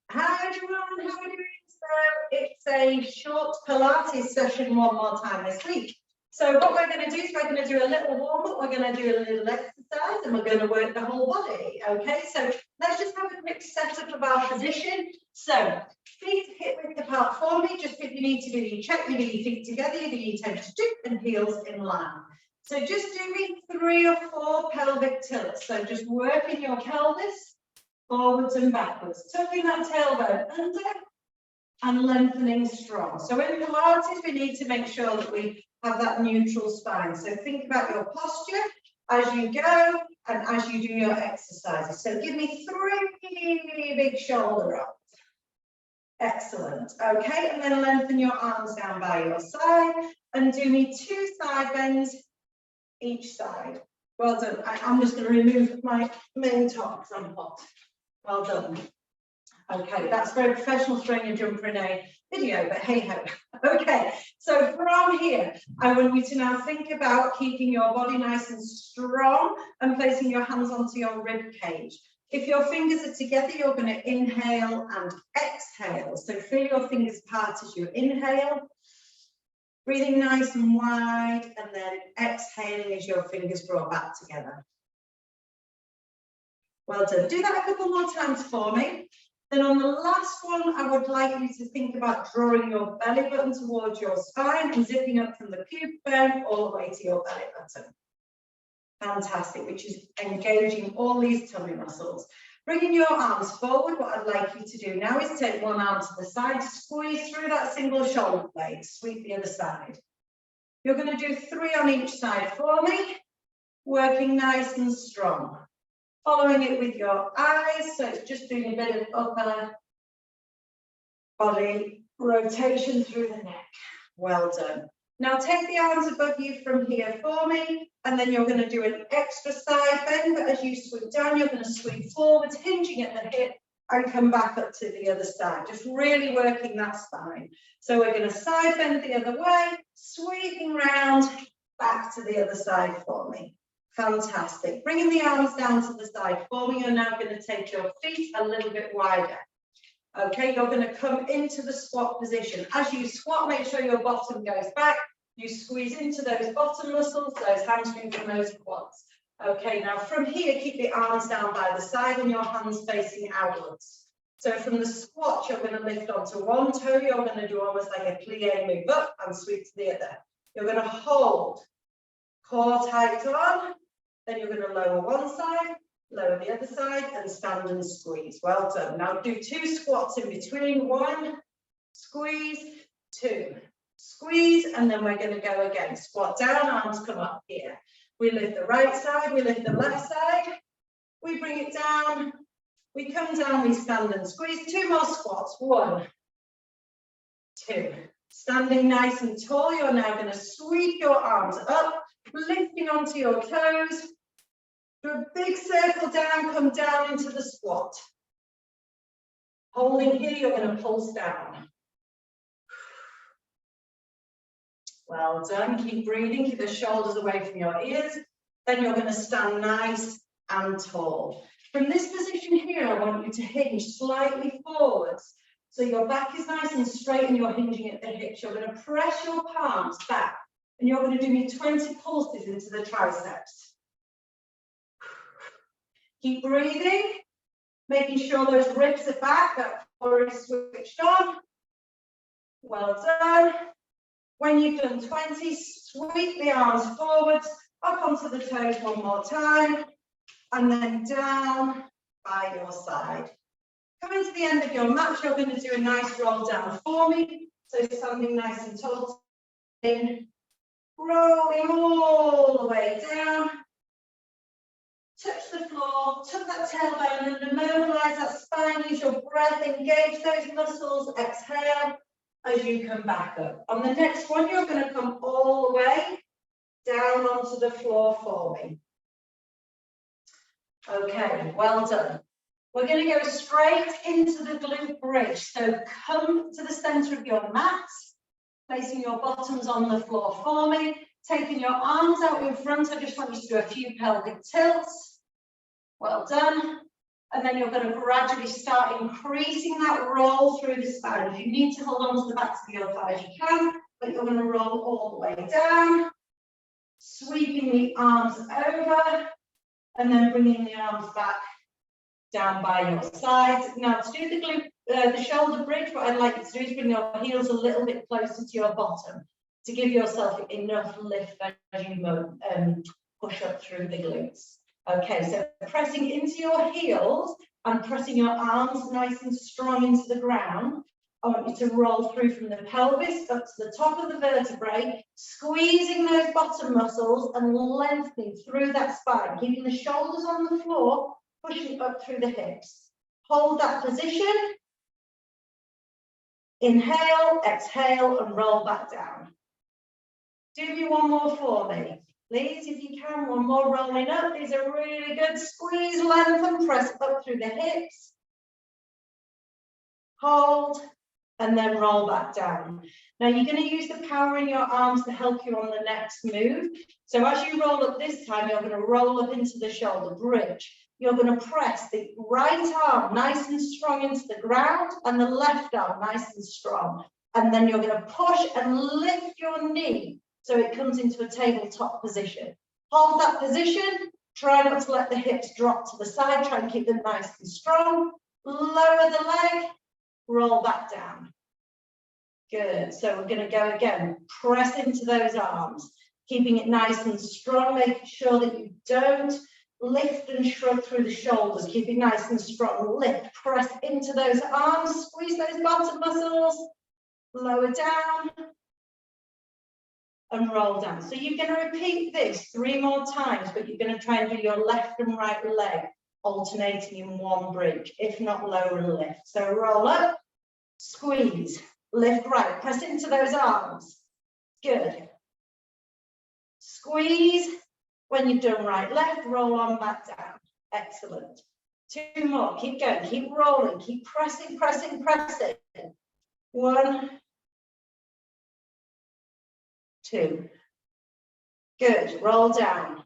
Hi everyone, how are we doing? So it's a short Pilates session one more time this week. So what we're going to do is we're going to do a little warm up, we're going to do a little exercise, and we're going to work the whole body. Okay, so let's just have a quick setup of our position. So feet hip width apart for me. Just if you need to do your check, you do your feet together, you do your toes to do, and heels in line. So just doing 3 or 4 pelvic tilts. So just working your pelvis forwards and backwards, tucking that tailbone under and lengthening strong. So in Pilates, we need to make sure that we have that neutral spine. So think about your posture as you go and as you do your exercises. So give me 3 big shoulder ups. Excellent. Okay, and then lengthen your arms down by your side and do me 2 side bends each side. Well done. I'm just going to remove my main top because I'm hot. Well done. Okay, that's very professional throwing a jumper in a video, but hey ho. Okay, so from here, I want you to now think about keeping your body nice and strong and placing your hands onto your rib cage. If your fingers are together, you're going to inhale and exhale. So feel your fingers apart as you inhale, breathing nice and wide, and then exhaling as your fingers draw back together. Well done. Do that a couple more times for me. Then on the last one, I would like you to think about drawing your belly button towards your spine and zipping up from the pubic bone all the way to your belly button. Fantastic, which is engaging all these tummy muscles. Bringing your arms forward, what I'd like you to do now is take one arm to the side, squeeze through that single shoulder blade, sweep the other side. You're going to do 3 on each side for me, working nice and strong. Following it with your eyes, so it's just doing a bit of upper body rotation through the neck. Well done. Now take the arms above you from here for me, and then you're going to do an extra side bend, but as you sweep down, you're going to sweep forwards, hinging at the hip, and come back up to the other side, just really working that spine. So we're going to side bend the other way, sweeping round, back to the other side for me. Fantastic. Bringing the arms down to the side for me, you're now going to take your feet a little bit wider. Okay, you're going to come into the squat position. As you squat, make sure your bottom goes back. You squeeze into those bottom muscles, those hamstrings and those quads. Okay, now from here, keep the arms down by the side and your hands facing outwards. So from the squat, you're going to lift onto one toe. You're going to do almost like a plie, move up and sweep to the other. You're going to hold, core tight on. Then you're going to lower one side, lower the other side, and stand and squeeze. Well done. Now do 2 squats in between. 1, squeeze, 2, squeeze, and then we're going to go again. Squat down, arms come up here. We lift the right side, we lift the left side, we bring it down, we come down, we stand and squeeze. 2 more squats. 1, 2. Standing nice and tall, you're now going to sweep your arms up, lifting onto your toes. Do a big circle down, come down into the squat. Holding here, you're going to pulse down. Well done. Keep breathing, keep the shoulders away from your ears. Then you're going to stand nice and tall. From this position here, I want you to hinge slightly forwards. So your back is nice and straight and you're hinging at the hips. You're going to press your palms back and you're going to do me 20 pulses into the triceps. Keep breathing, making sure those ribs are back, that core is switched on. Well done. When you've done 20, sweep the arms forwards, up onto the toes one more time, and then down by your side. Coming to the end of your mat, you're going to do a nice roll down for me. So standing nice and tall, in, rolling all the way down. Touch the floor, tuck that tailbone under, mobilize that spine, use your breath, engage those muscles, exhale as you come back up. On the next one, you're going to come all the way down onto the floor for me. Okay, well done. We're going to go straight into the glute bridge. So come to the center of your mat, placing your bottoms on the floor for me, taking your arms out in front. I just want you to do a few pelvic tilts. Well done. And then you're going to gradually start increasing that roll through the spine. If you need to hold on to the backs of your thighs, you can, but you're going to roll all the way down, sweeping the arms over, and then bringing the arms back down by your sides. Now, to do the shoulder bridge, what I'd like you to do is bring your heels a little bit closer to your bottom to give yourself enough lift as you push up through the glutes. Okay, so pressing into your heels and pressing your arms nice and strong into the ground. I want you to roll through from the pelvis up to the top of the vertebrae, squeezing those bottom muscles and lengthening through that spine, keeping the shoulders on the floor, pushing up through the hips. Hold that position. Inhale, exhale, and roll back down. Do me one more for me. Please, if you can, one more rolling up. These are really good. Squeeze, lengthen, press up through the hips. Hold, and then roll back down. Now you're going to use the power in your arms to help you on the next move. So as you roll up this time, you're going to roll up into the shoulder bridge. You're going to press the right arm nice and strong into the ground and the left arm nice and strong. And then you're going to push and lift your knee so it comes into a tabletop position. Hold that position. Try not to let the hips drop to the side. Try and keep them nice and strong. Lower the leg. Roll back down. Good. So we're going to go again. Press into those arms, keeping it nice and strong, making sure that you don't lift and shrug through the shoulders. Keep it nice and strong. Lift, press into those arms, squeeze those bottom muscles, lower down, and roll down. So you're going to repeat this 3 more times, but you're going to try and do your left and right leg alternating in one bridge, if not lower and lift. So roll up, squeeze, lift right, press into those arms. Good. Squeeze. When you've done right, left, roll on back down. Excellent. 2 more. Keep going. Keep rolling. Keep pressing, pressing, pressing. 1, 2. Good. Roll down.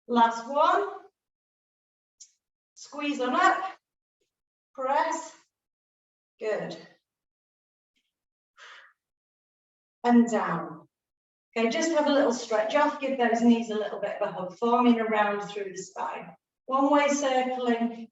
Last one. Squeeze on up. Press. Good. And down. Okay, just have a little stretch off, give those knees a little bit of a hug, forming around through the spine. One way circling,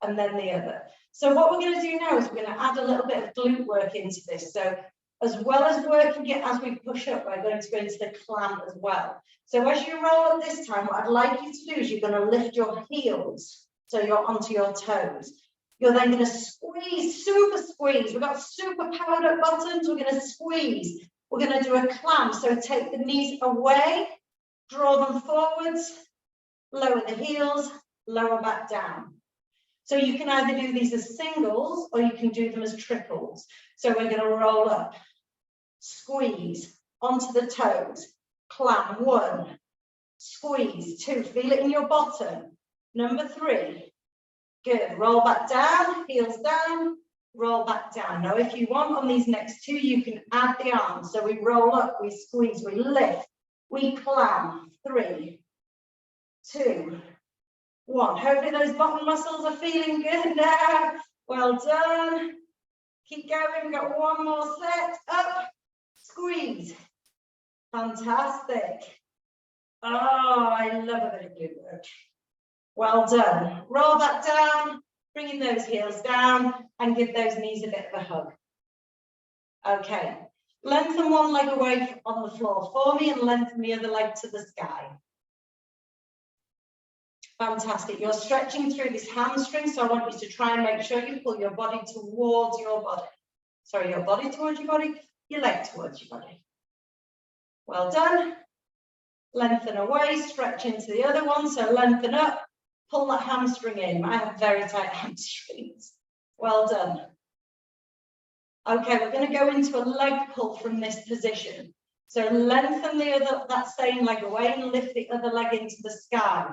and then the other. So what we're going to do now is we're going to add a little bit of glute work into this. So as well as working it as we push up, we're going to go into the clamp as well. So as you roll up this time, what I'd like you to do is you're going to lift your heels so you're onto your toes. You're then going to squeeze, super squeeze. We've got super powered up buttons. We're going to squeeze. We're going to do a clamp, so take the knees away, draw them forwards, lower the heels, lower back down. So you can either do these as singles or you can do them as triples. So we're going to roll up, squeeze, onto the toes, clamp, 1, squeeze, 2, feel it in your bottom, number 3, good, roll back down, heels down, roll back down. Now, if you want on these next 2, you can add the arms. So we roll up, we squeeze, we lift, we clamp. 3, 2, 1. Hopefully those bottom muscles are feeling good now. Well done. Keep going. We've got 1 more set. Up, squeeze. Fantastic. Oh, I love a bit of glute work. Well done. Roll back down. Bringing those heels down and give those knees a bit of a hug. Okay, lengthen one leg away on the floor for me and lengthen the other leg to the sky. Fantastic. You're stretching through this hamstring, so I want you to try and make sure you pull your body towards your body. Sorry, your body towards your body, your leg towards your body. Well done. Lengthen away, stretch into the other one, so lengthen up. Pull that hamstring in. I have very tight hamstrings. Well done. Okay, we're going to go into a leg pull from this position. So lengthen that same leg away and lift the other leg into the sky.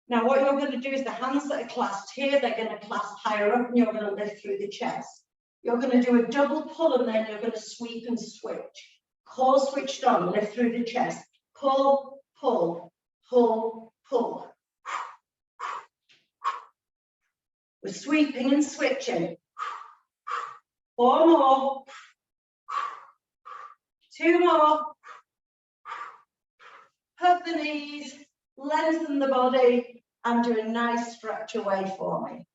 Now what you're going to do is the hands that are clasped here, they're going to clasp higher up and you're going to lift through the chest. You're going to do a double pull and then you're going to sweep and switch. Core switched on, lift through the chest. Pull, pull, pull, pull. We're sweeping and switching. 4 more. 2 more. Hug the knees, lengthen the body, and do a nice stretch away for me.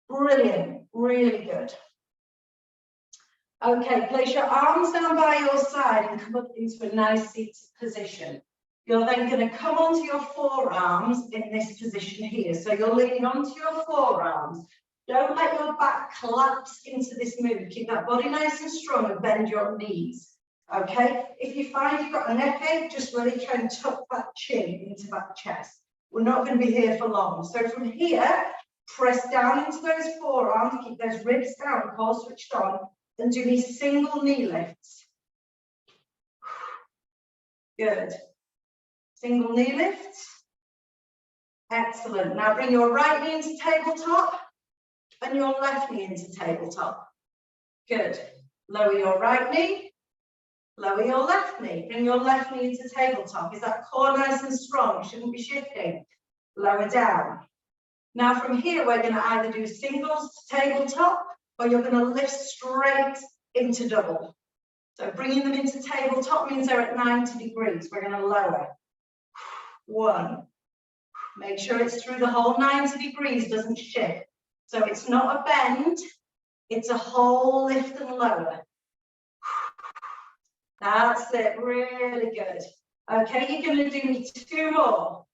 Brilliant, really good. Okay, place your arms down by your side and come up into a nice seated position. You're then going to come onto your forearms in this position here. So you're leaning onto your forearms. Don't let your back collapse into this move. Keep that body nice and strong and bend your knees. Okay, if you find you've got a neck ache, just really try and tuck that chin into that chest. We're not going to be here for long. So from here, press down into those forearms, keep those ribs down, core switched on, and do these single knee lifts. Good. Single knee lifts. Excellent. Now bring your right knee into tabletop and your left knee into tabletop. Good. Lower your right knee. Lower your left knee. Bring your left knee into tabletop. Is that core nice and strong? You shouldn't be shifting. Lower down. Now from here, we're going to either do singles to tabletop or you're going to lift straight into double. So bringing them into tabletop means they're at 90 degrees. We're going to lower. 1. Make sure it's through the whole 90 degrees, doesn't shift. So it's not a bend, it's a whole lift and lower. That's it, really good. Okay, you're going to do me 2 more.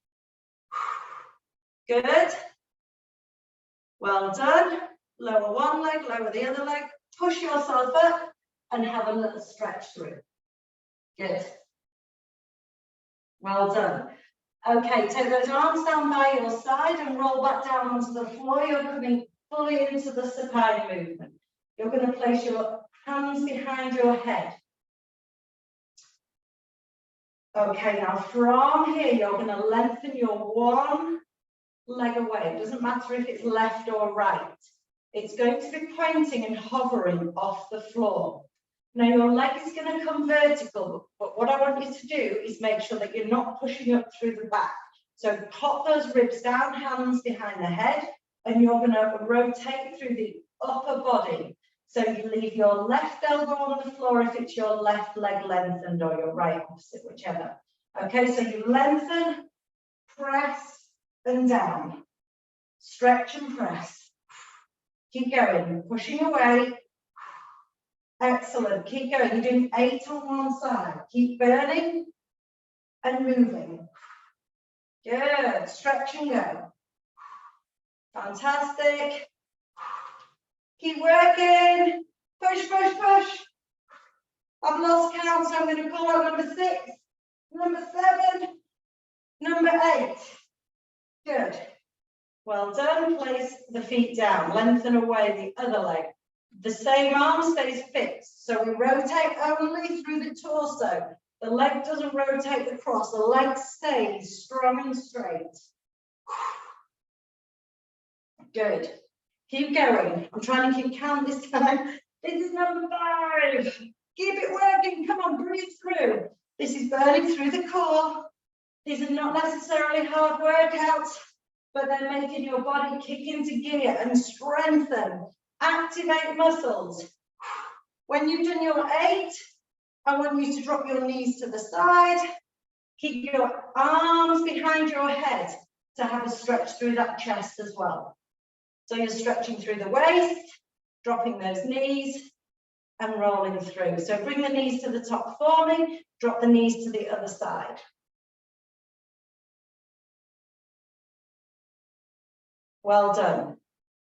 Good. Well done. Lower one leg, lower the other leg. Push yourself up and have a little stretch through. Good. Well done. Okay, take those arms down by your side and roll back down onto the floor. You're coming fully into the supine movement. You're going to place your hands behind your head. Okay, now from here, you're going to lengthen your one leg away. It doesn't matter if it's left or right. It's going to be pointing and hovering off the floor. Now your leg is going to come vertical, but what I want you to do is make sure that you're not pushing up through the back. So pop those ribs down, hands behind the head, and you're going to rotate through the upper body. So you leave your left elbow on the floor if it's your left leg lengthened or your right opposite, whichever. Okay, so you lengthen, press, and down. Stretch and press. Keep going, pushing away. Excellent, keep going. You're doing 8 on one side. Keep burning and moving. Good, stretch and go. Fantastic. Keep working. Push, push, push. I've lost count, so I'm going to call out number 6, number 7, number 8. Good. Well done. Place the feet down. Lengthen away the other leg. The same arm stays fixed. So we rotate only through the torso. The leg doesn't rotate across. The leg stays strong and straight. Good. Keep going. I'm trying to keep count this time. This is number 5. Keep it working. Come on, breathe through. This is burning through the core. These are not necessarily hard workouts, but they're making your body kick into gear and strengthen. Activate muscles. When you've done your 8, I want you to drop your knees to the side. Keep your arms behind your head to have a stretch through that chest as well. So you're stretching through the waist, dropping those knees and rolling through. So bring the knees to the top for me, drop the knees to the other side. Well done.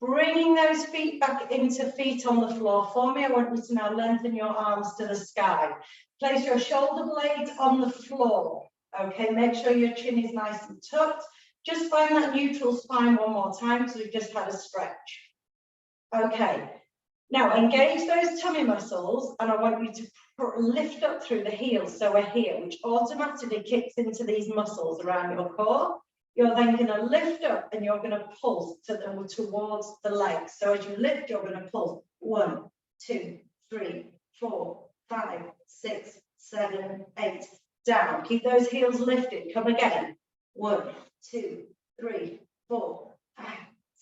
Bringing those feet back into feet on the floor for me. I want you to now lengthen your arms to the sky. Place your shoulder blades on the floor. Okay, make sure your chin is nice and tucked. Just find that neutral spine one more time, so we've just had a stretch. Okay, now engage those tummy muscles, and I want you to lift up through the heels, so we're here, which automatically kicks into these muscles around your core. You're then going to lift up and you're going to pulse towards the legs. So as you lift, you're going to pulse 1, 2, 3, 4, 5, 6, 7, 8. Down. Keep those heels lifted. Come again. 1, 2, 3, 4, 5,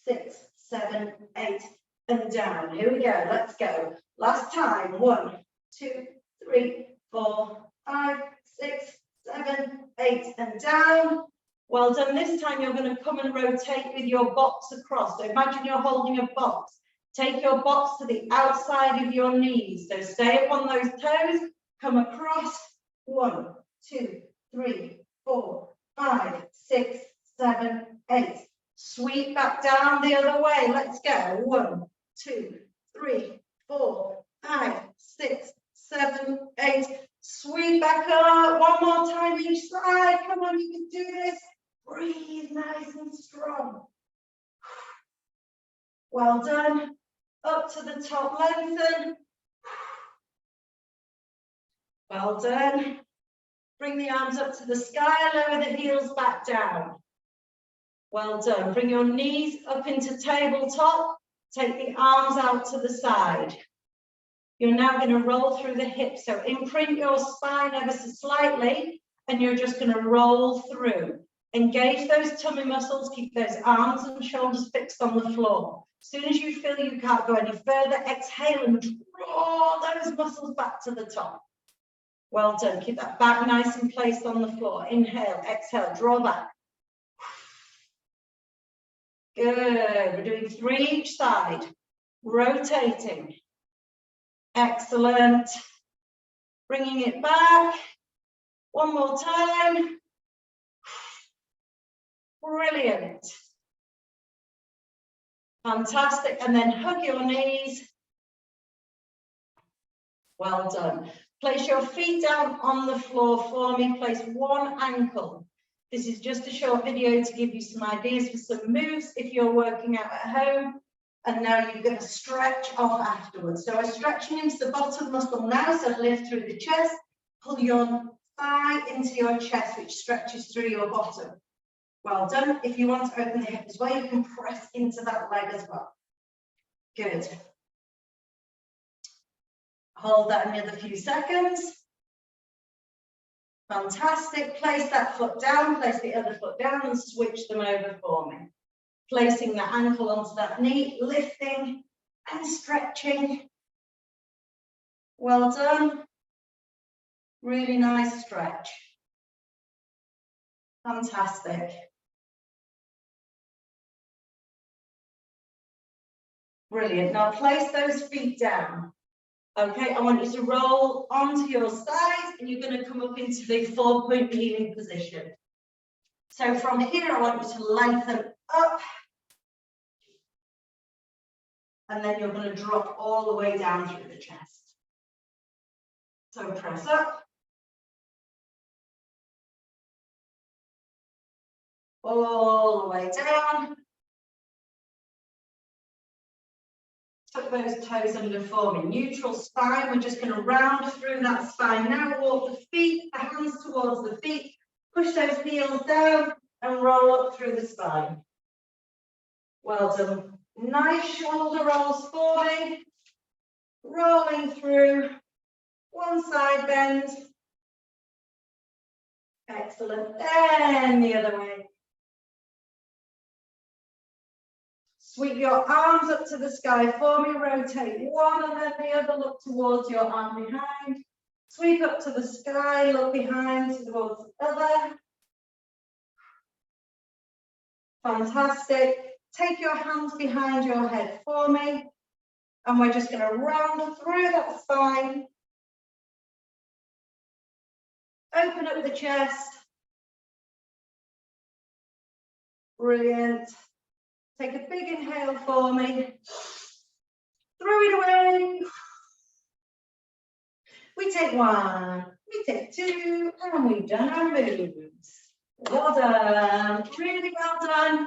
6, 7, 8, and down. Here we go. Let's go. Last time. 1, 2, 3, 4, 5, 6, 7, 8, and down. Well done. This time you're going to come and rotate with your box across. So imagine you're holding a box. Take your box to the outside of your knees. So stay up on those toes. Come across. 1, 2, 3, 4, 5, 6, 7, 8. Sweep back down the other way. Let's go. 1, 2, 3, 4, 5, 6, 7, 8. Sweep back up. One more time each side. Come on, you can do this. Breathe nice and strong. Well done. Up to the top, lengthen. Well done. Bring the arms up to the sky, lower the heels back down. Well done. Bring your knees up into tabletop. Take the arms out to the side. You're now going to roll through the hips. So imprint your spine ever so slightly, and you're just going to roll through. Engage those tummy muscles. Keep those arms and shoulders fixed on the floor. As soon as you feel you can't go any further, exhale and draw those muscles back to the top. Well done. Keep that back nice and placed on the floor. Inhale, exhale, draw back. Good. We're doing 3 each side. Rotating. Excellent. Bringing it back. One more time. Brilliant. Fantastic. And then hug your knees. Well done. Place your feet down on the floor for me. Place one ankle. This is just a short video to give you some ideas for some moves if you're working out at home. And now you're going to stretch off afterwards. So we're stretching into the bottom muscle now. So lift through the chest. Pull your thigh into your chest, which stretches through your bottom. Well done. If you want to open the hip as well, you can press into that leg as well. Good. Hold that another few seconds. Fantastic. Place that foot down, place the other foot down and switch them over for me. Placing the ankle onto that knee, lifting and stretching. Well done. Really nice stretch. Fantastic. Brilliant. Now place those feet down. Okay, I want you to roll onto your sides and you're going to come up into the 4-point kneeling position. So from here, I want you to lengthen up. And then you're going to drop all the way down through the chest. So press up. All the way down. Tuck those toes under for me. Neutral spine. We're just going to round through that spine. Now walk the feet, the hands towards the feet. Push those heels down and roll up through the spine. Well done. Nice shoulder rolls for me. Rolling through. One side bend. Excellent. And the other way. Sweep your arms up to the sky for me. Rotate one and then the other. Look towards your arm behind. Sweep up to the sky. Look behind towards the other. Fantastic. Take your hands behind your head for me. And we're just going to round through that spine. Open up the chest. Brilliant. Take a big inhale for me. Throw it away. We take 1, we take 2, and we've done our moves. Well done. Really well done.